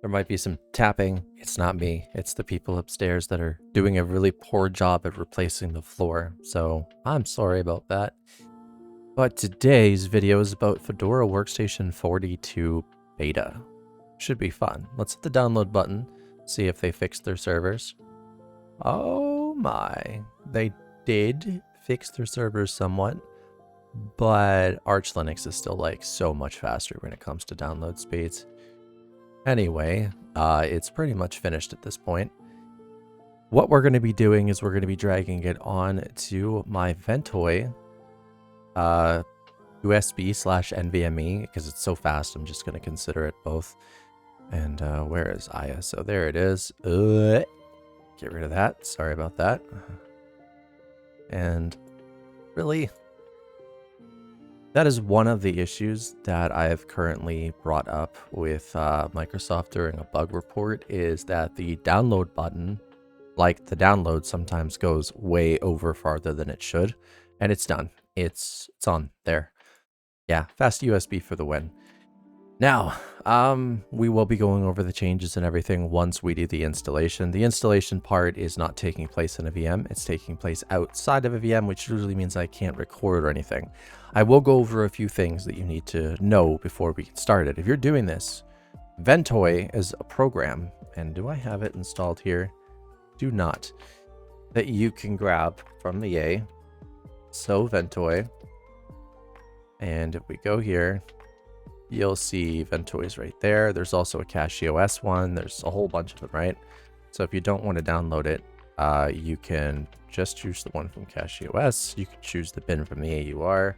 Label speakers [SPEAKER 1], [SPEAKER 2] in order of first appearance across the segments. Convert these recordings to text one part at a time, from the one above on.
[SPEAKER 1] There might be some tapping. It's not me. It's the people upstairs that are doing a really poor job at replacing the floor. So I'm sorry about that. But today's video is about Fedora Workstation 42 Beta. Should be fun. Let's hit the download button, see if they fixed their servers. Oh my. They did fix their servers somewhat, but Arch Linux is still like so much faster when it comes to download speeds. Anyway, it's pretty much finished at this point. What we're going to be doing is we're going to be dragging it on to my Ventoy USB/NVMe because it's so fast. I'm just going to consider it both. And where is ISO? There it is. Get rid of that. Sorry about that. And really, that is one of the issues that I have currently brought up with Microsoft during a bug report, is that the download button, like the download, sometimes goes way over farther than it should. And it's done. It's on there. Yeah, fast USB for the win. Now, we will be going over the changes and everything once we do the installation. The installation part is not taking place in a VM. It's taking place outside of a VM, which usually means I can't record or anything. I will go over a few things that you need to know before we get started. If you're doing this, Ventoy is a program, and do I have it installed here? Do not. That you can grab from the A. So Ventoy. And if we go here, you'll see Ventoy's right there. There's also a CachyOS one. There's a whole bunch of them, right? So if you don't want to download it, you can just choose the one from CachyOS. You can choose the bin from the AUR.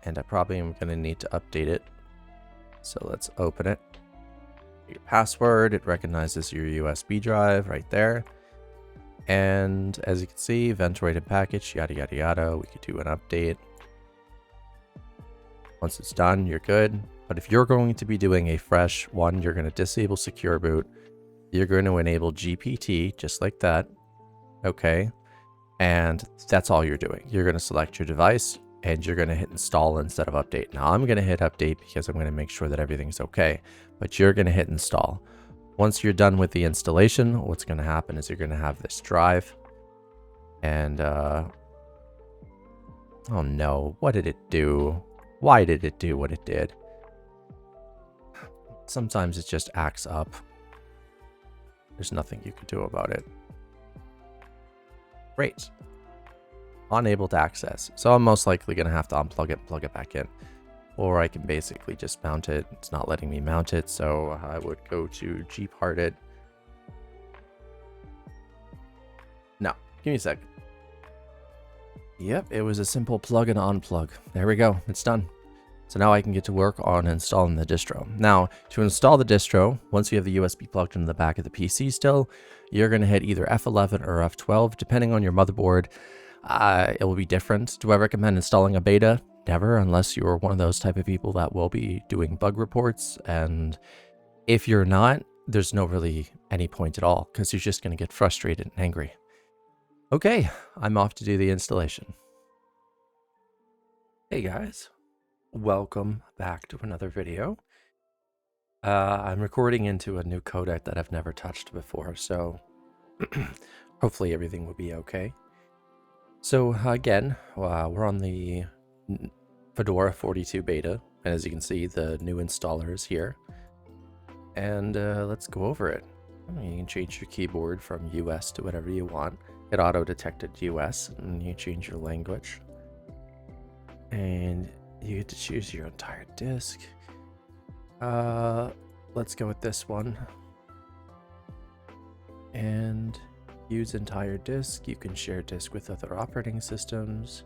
[SPEAKER 1] And I probably am going to need to update it. So let's open it. Your password, it recognizes your USB drive right there. And as you can see, Ventoy to package, yada, yada, yada. We could do an update. Once it's done, you're good. But if you're going to be doing a fresh one, you're going to disable secure boot. You're going to enable GPT, just like that. Okay. And that's all you're doing. You're going to select your device and you're going to hit install instead of update. Now I'm going to hit update because I'm going to make sure that everything's okay. But you're going to hit install. Once you're done with the installation, what's going to happen is you're going to have this drive. And, oh no, what did it do? Why did it do what it did? Sometimes it just acts up. There's nothing you can do about it. Great. Unable to access. So I'm most likely going to have to unplug it and plug it back in. Or I can basically just mount it. It's not letting me mount it, so I would go to gpart it. No, give me a sec. Yep, it was a simple plug and unplug. There we go, it's done. So now I can get to work on installing the distro. Now, to install the distro, once you have the USB plugged into the back of the PC still, you're going to hit either F11 or F12, depending on your motherboard. It will be different. Do I recommend installing a beta? Never, unless you're one of those type of people that will be doing bug reports. And if you're not, there's no really any point at all, because you're just going to get frustrated and angry. Okay, I'm off to do the installation. Hey guys, welcome back to another video. I'm recording into a new codec that I've never touched before, so hopefully everything will be okay. So again, we're on the Fedora 42 beta, and as you can see, the new installer is here. And let's go over it. You can change your keyboard from US to whatever you want. It auto-detected US, and you change your language. And you get to choose your entire disk. Let's go with this one. And use entire disk. You can share disk with other operating systems.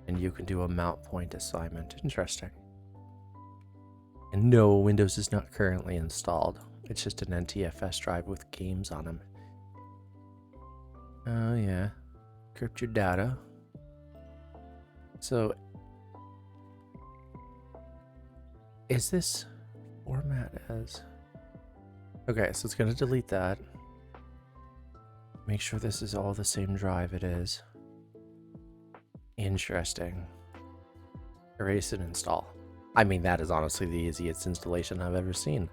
[SPEAKER 1] And you can do a mount point assignment. Interesting. And no, Windows is not currently installed. It's just an NTFS drive with games on them. Oh yeah, encrypt your data. So, is this format as... Okay, so it's going to delete that. Make sure this is all the same drive it is. Interesting. Erase and install. I mean, that is honestly the easiest installation I've ever seen.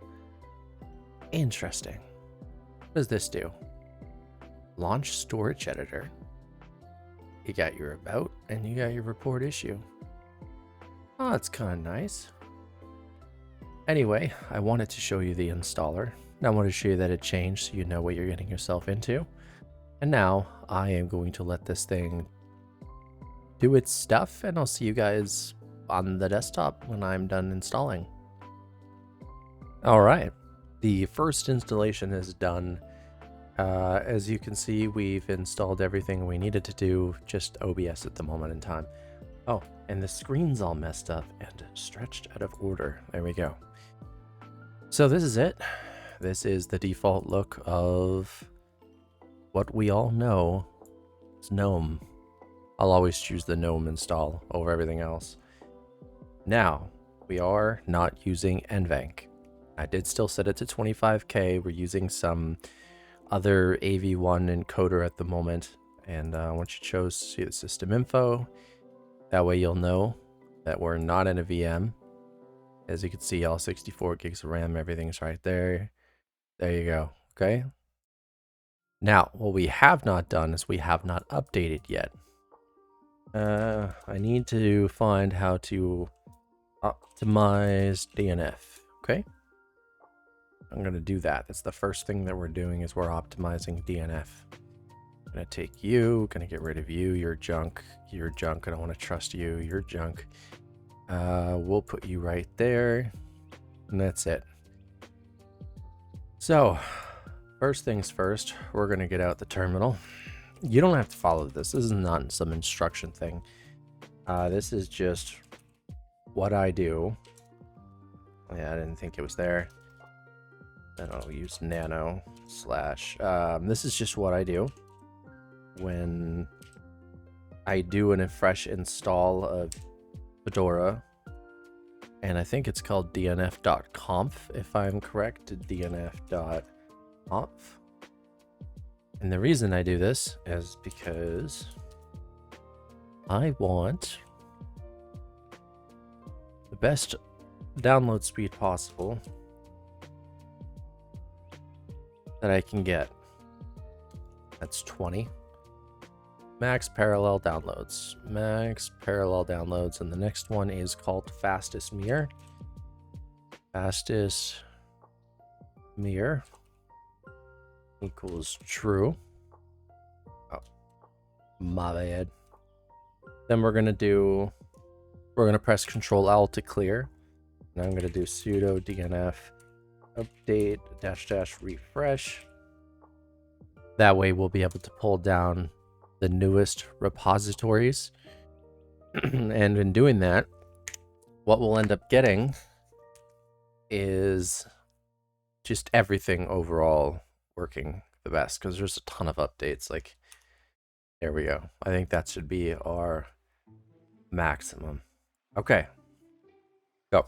[SPEAKER 1] Interesting. What does this do? Launch storage editor. You got your about and you got your report issue. Oh, that's kind of nice. Anyway, I wanted to show you the installer. I wanted to show you that it changed so you know what you're getting yourself into. And now I am going to let this thing do its stuff, and I'll see you guys on the desktop when I'm done installing. All right, the first installation is done. As you can see, we've installed everything we needed to do, just OBS at the moment in time. Oh, and the screen's all messed up and stretched out of order. There we go. So this is it. This is the default look of what we all know is Gnome. I'll always choose the Gnome install over everything else. Now, we are not using NVENC. I did still set it to 25K. We're using some other AV1 encoder at the moment. And once you chose, see the system info. That way you'll know that we're not in a VM. As you can see, all 64 gigs of RAM, everything's right there. There you go, okay? Now, what we have not done is we have not updated yet. I need to find how to optimize DNF, okay? I'm going to do that. That's the first thing that we're doing is we're optimizing DNF. I'm going to take you, going to get rid of you, you're junk, I don't want to trust you, you're junk. We'll put you right there, and that's it. So, first things first, we're going to get out the terminal. You don't have to follow this. This is not some instruction thing. This is just what I do. Yeah, I didn't think it was there. Then I'll use nano slash. This is just what I do when I do a fresh install of Fedora. And I think it's called dnf.conf, if I'm correct, dnf.conf. And the reason I do this is because I want the best download speed possible that I can get. That's 20. Max parallel downloads. Max parallel downloads. And the next one is called fastest mirror. Fastest mirror equals true. Oh, my bad. Then we're going to press Control L to clear. And I'm going to do sudo dnf update -- refresh. That way we'll be able to pull down the newest repositories. And in doing that, what we'll end up getting is just everything overall working the best, because there's a ton of updates. Like, there we go. I think that should be our maximum. Okay, go.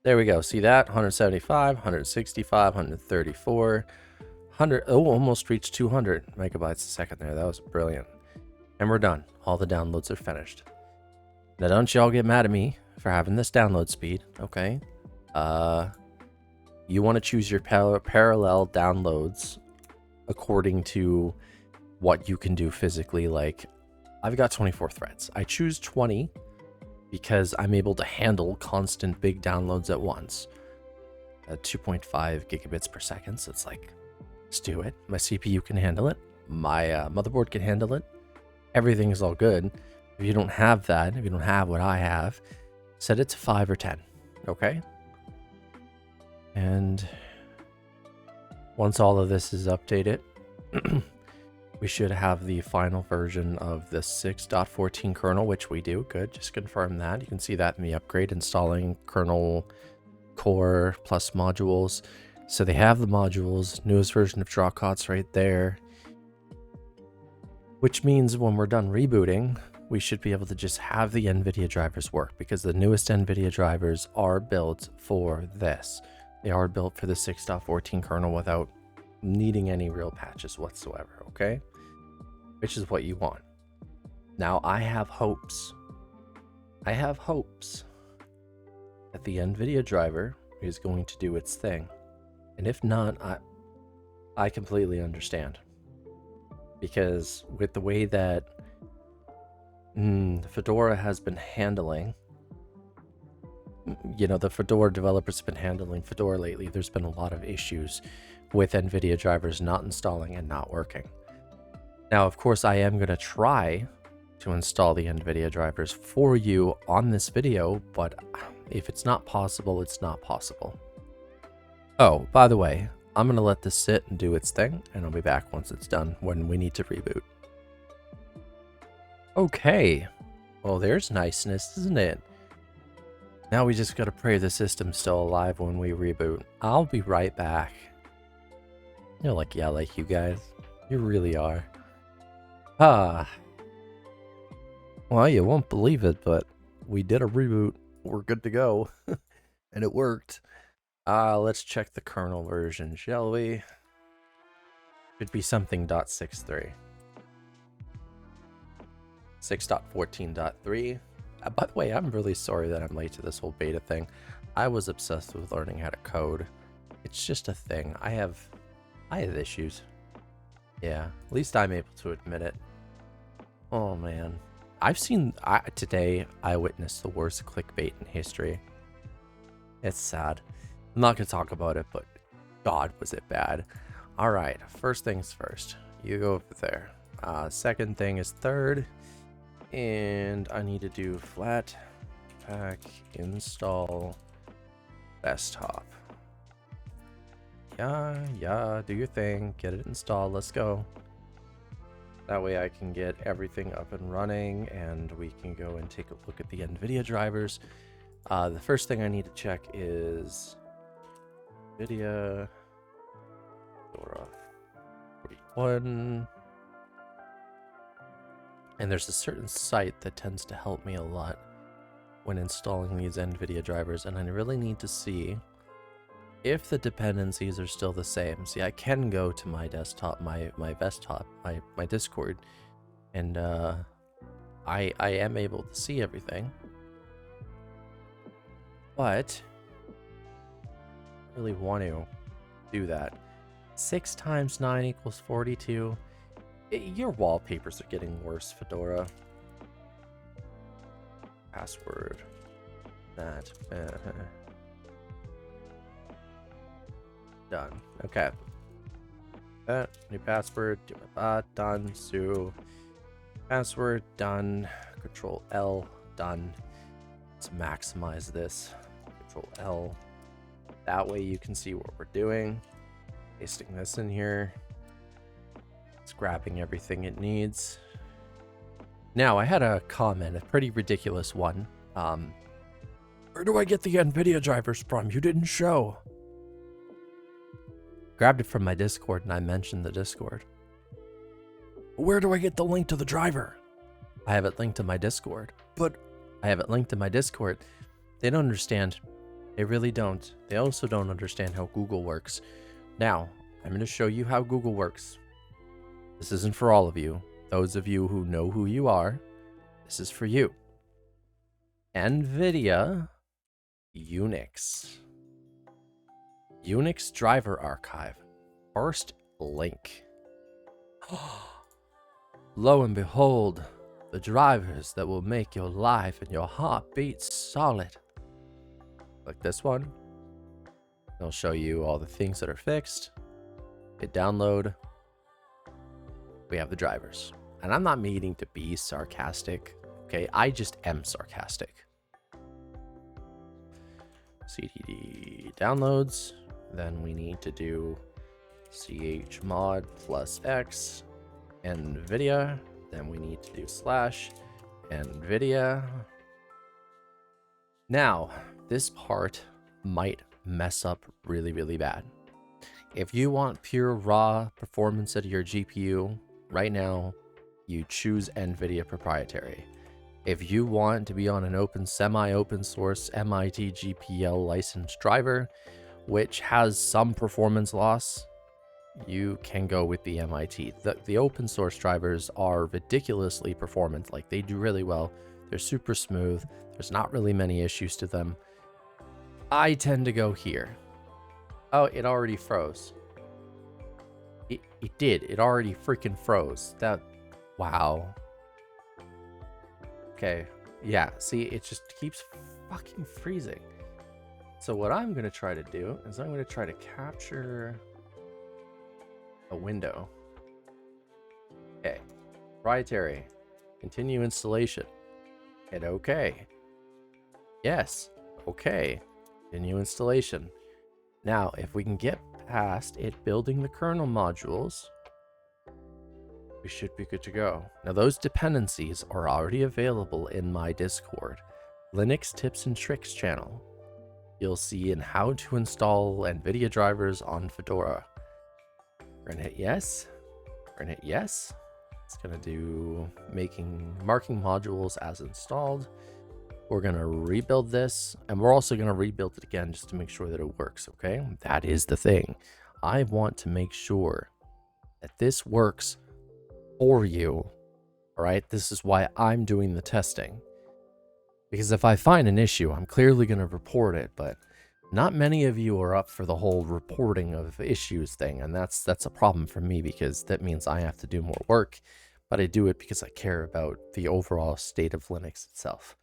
[SPEAKER 1] There we go. See that? 175, 165, 134, 100. Oh, almost reached 200 megabytes a second there. That was brilliant. And we're done. All the downloads are finished. Now, don't y'all get mad at me for having this download speed, okay? You want to choose your parallel downloads according to what you can do physically. Like, I've got 24 threads. I choose 20 because I'm able to handle constant big downloads at once at 2.5 gigabits per second. So it's like, let's do it. My CPU can handle it. My motherboard can handle it. Everything is all good. If you don't have that, if you don't have what I have, set it to 5 or 10, okay? And once all of this is updated, we should have the final version of the 6.14 kernel, which we do. Good, just confirm that. You can see that in the upgrade, installing kernel core plus modules. So they have the modules, newest version of Drawcots right there. Which means when we're done rebooting, we should be able to just have the Nvidia drivers work, because the newest Nvidia drivers are built for this. They are built for the 6.14 kernel without needing any real patches whatsoever, okay? Which is what you want. Now, I have hopes. That the Nvidia driver is going to do its thing. And if not, I completely understand. Because with the way that Fedora has been handling, you know, the Fedora developers have been handling Fedora lately, there's been a lot of issues with Nvidia drivers not installing and not working. Now, of course, I am going to try to install the Nvidia drivers for you on this video, but if it's not possible, it's not possible. Oh, by the way, I'm going to let this sit and do its thing, and I'll be back once it's done when we need to reboot. Okay. Well, there's niceness, isn't it? Now we just got to pray the system's still alive when we reboot. I'll be right back. You're like, yeah, like you guys. You really are. Well, you won't believe it, but we did a reboot. We're good to go. And it worked. Let's check the kernel version, shall we? Should be something .63. 6.14.3. By the way, I'm really sorry that I'm late to this whole beta thing. I was obsessed with learning how to code. It's just a thing. I have issues. Yeah, at least I'm able to admit it. Oh man. Today I witnessed the worst clickbait in history. It's sad. I'm not going to talk about it, but God, was it bad. Alright, first things first. You go over there. Second thing is third. And I need to do flat pack install desktop. Yeah, do your thing. Get it installed. Let's go. That way I can get everything up and running and we can go and take a look at the Nvidia drivers. The first thing I need to check is Nvidia Fedora 41. And there's a certain site that tends to help me a lot when installing these Nvidia drivers, and I really need to see if the dependencies are still the same. See, I can go to my desktop, my Discord, and I am able to see everything. But I really want to do that. 6 times 9 equals 42. Your wallpapers are getting worse, Fedora. Password. That. Done. Okay. New password. Done. So password. Done. Control L. Done. Let's maximize this. Control L. That way you can see what we're doing. Pasting this in here. It's grabbing everything it needs. Now, I had a comment, a pretty ridiculous one. Where do I get the Nvidia drivers from? You didn't show. Grabbed it from my Discord and I mentioned the Discord. Where do I get the link to the driver? I have it linked to my Discord. But I have it linked to my Discord. They don't understand. They really don't. They also don't understand how Google works. Now, I'm going to show you how Google works. This isn't for all of you. Those of you who know who you are, this is for you. Nvidia Unix. Unix driver archive. First link. Lo and behold, the drivers that will make your life and your heartbeat solid. Like this one. It'll show you all the things that are fixed. Hit download. We have the drivers. And I'm not meaning to be sarcastic, okay? I just am sarcastic. ctd downloads. Then we need to do chmod plus x Nvidia. Then we need to do / Nvidia. Now, this part might mess up really, really bad. If you want pure raw performance out of your GPU, right now, you choose Nvidia proprietary. If you want to be on an open, semi-open source MIT GPL licensed driver, which has some performance loss, you can go with the MIT. The open source drivers are ridiculously performant. Like, they do really well. They're super smooth. There's not really many issues to them. I tend to go here. Oh, it already froze. It did. It already freaking froze. That, wow. Okay. Yeah, see, it just keeps fucking freezing. So what I'm going to try to do is I'm going to try to capture a window. Okay. Proprietary. Continue installation. Hit OK. Yes. OK. Continue installation. Now, if we can get past it building the kernel modules, we should be good to go. Now, those dependencies are already available in my Discord, Linux Tips and Tricks channel. You'll see in how to install Nvidia drivers on Fedora. We're gonna hit yes. We're gonna hit yes. It's gonna do marking modules as installed. We're gonna rebuild this, and we're also gonna rebuild it again just to make sure that it works, okay? That is the thing. I want to make sure that this works for you, all right? This is why I'm doing the testing. Because if I find an issue, I'm clearly gonna report it, but not many of you are up for the whole reporting of issues thing, and that's a problem for me because that means I have to do more work, but I do it because I care about the overall state of Linux itself.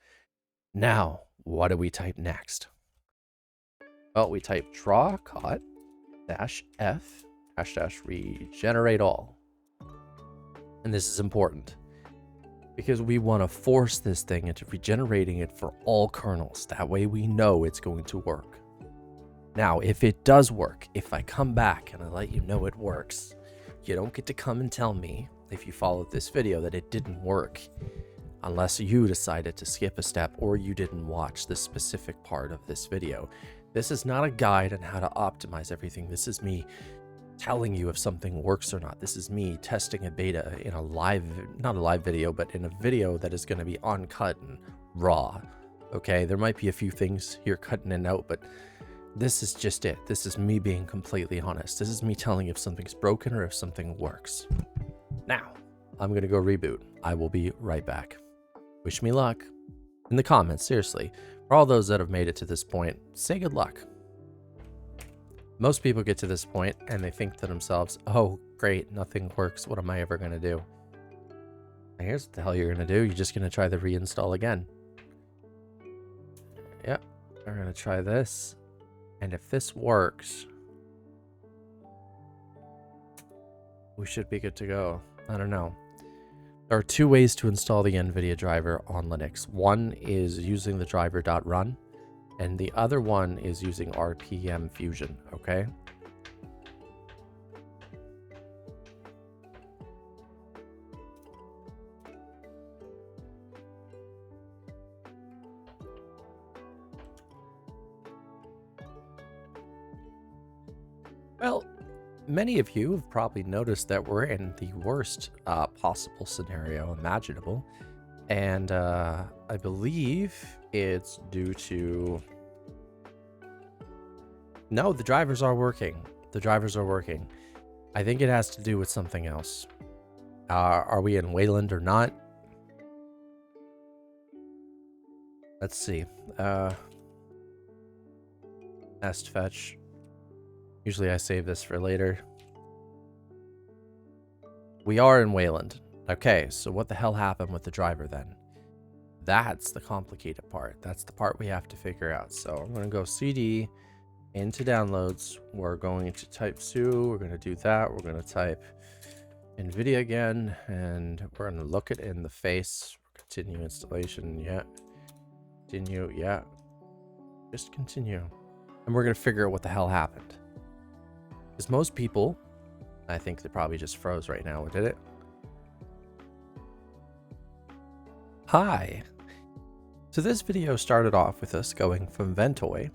[SPEAKER 1] Now, what do we type next? Well, we type draw cot -f --regenerate all. And this is important because we want to force this thing into regenerating it for all kernels. That way we know it's going to work. Now, if it does work, if I come back and I let you know it works, you don't get to come and tell me if you followed this video that it didn't work unless you decided to skip a step or you didn't watch the specific part of this video. This is not a guide on how to optimize everything. This is me telling you if something works or not. This is me testing a beta in a live, not a live video, but in a video that is going to be uncut and raw. Okay, there might be a few things here cutting in and out, but this is just it. This is me being completely honest. This is me telling you if something's broken or if something works. Now, I'm going to go reboot. I will be right back. Wish me luck. In the comments, seriously. For all those that have made it to this point, say good luck. Most people get to this point and they think to themselves, oh, great, nothing works. What am I ever going to do? And here's what the hell you're going to do. You're just going to try the reinstall again. Yep, we're going to try this. And if this works, we should be good to go. I don't know. There are two ways to install the Nvidia driver on Linux. One is using the driver.run, and the other one is using RPM Fusion, okay? Well, many of you have probably noticed that we're in the worst possible scenario imaginable, and I believe it's due to... No, the drivers are working. The drivers are working. I think it has to do with something else. Are we in Wayland or not? Let's see. Nest fetch. Usually I save this for later. We are in Wayland. Okay, so what the hell happened with the driver then? That's the complicated part. That's the part we have to figure out. So I'm going to go CD into downloads. We're going to type su. We're going to do that. We're going to type Nvidia again, and we're going to look it in the face. Continue installation. Yeah. Continue. Yeah. Just continue. And we're going to figure out what the hell happened. Because most people, I think they probably just froze right now, did it? Hi! So this video started off with us going from Ventoy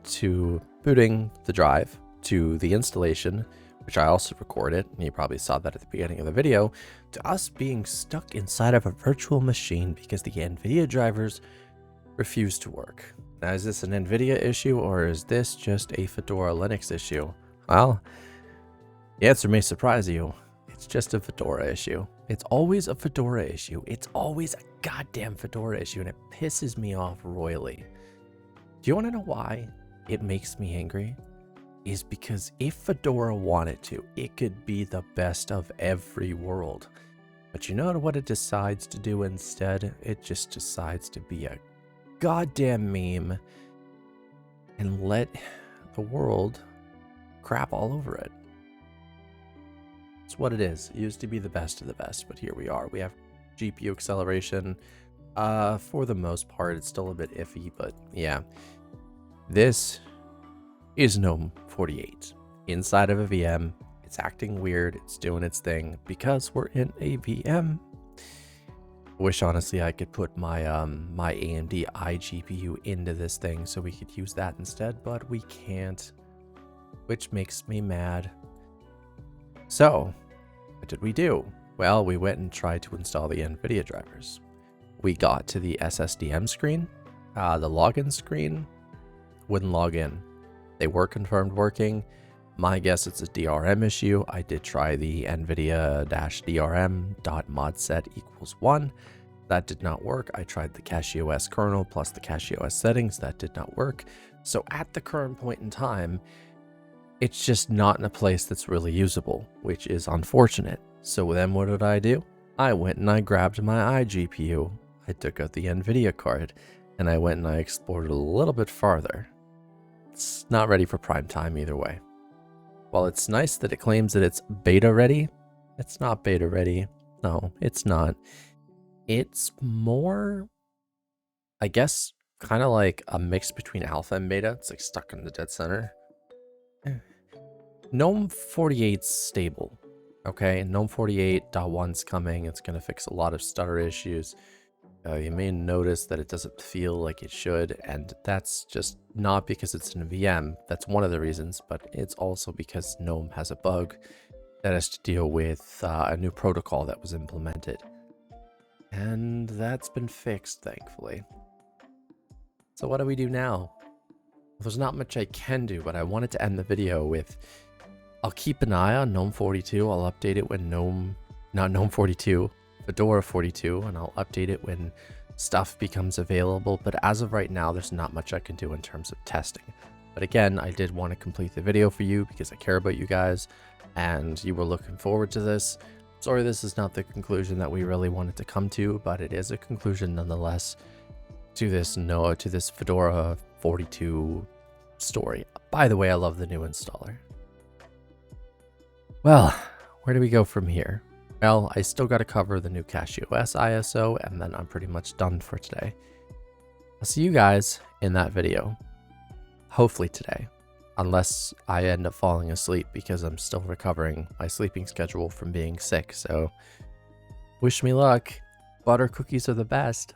[SPEAKER 1] to booting the drive, to the installation, which I also recorded, and you probably saw that at the beginning of the video, to us being stuck inside of a virtual machine because the Nvidia drivers refuse to work. Now, is this an Nvidia issue, or is this just a Fedora Linux issue? Well, the answer may surprise you. It's just a Fedora issue. It's always a Fedora issue. It's always a goddamn Fedora issue, and it pisses me off royally. Do you want to know why it makes me angry? is because if Fedora wanted to, it could be the best of every world. But you know what it decides to do instead? It just decides to be a goddamn meme and let the world crap all over it. It's what it is. It used to be the best of the best, but here we are. We have GPU acceleration. For the most part, it's still a bit iffy, but yeah. This is Gnome 48. Inside of a VM, it's acting weird, it's doing its thing because we're in a VM. Wish honestly I could put my my AMD iGPU into this thing so we could use that instead, but we can't, which makes me mad. So, what did we do? Well, we went and tried to install the Nvidia drivers. We got to the SSDM screen, the login screen, wouldn't log in. They were confirmed working. My guess it's a DRM issue. I did try the nvidia-drm.modset=1. That did not work. I tried the CachyOS kernel plus the CachyOS settings. That did not work. So at the current point in time, it's just not in a place that's really usable, which is unfortunate. So then what did I do? I went and I grabbed my iGPU. I took out the Nvidia card and I went and I explored a little bit farther. It's not ready for prime time either way. While it's nice that it claims that it's beta ready, it's not beta ready. No, it's not. It's more, I guess, kind of like a mix between alpha and beta. It's like stuck in the dead center. Gnome 48's stable. Okay, Gnome 48.1's coming. It's going to fix a lot of stutter issues. You may notice that it doesn't feel like it should, and that's just not because it's in a VM. That's one of the reasons, but it's also because Gnome has a bug that has to deal with a new protocol that was implemented. And that's been fixed, thankfully. So what do we do now? Well, there's not much I can do, but I wanted to end the video with, I'll keep an eye on Gnome 42. I'll update it when Gnome 42. Fedora 42, and I'll update it when stuff becomes available, but as of right now there's not much I can do in terms of testing. But again, I did want to complete the video for you because I care about you guys and you were looking forward to this. Sorry this is not the conclusion that we really wanted to come to, but it is a conclusion nonetheless to this Fedora 42 story. By the way, I love the new installer. Well, where do we go from here? Well, I still got to cover the new CachyOS ISO, and then I'm pretty much done for today. I'll see you guys in that video. Hopefully today. Unless I end up falling asleep because I'm still recovering my sleeping schedule from being sick. So, wish me luck. Butter cookies are the best.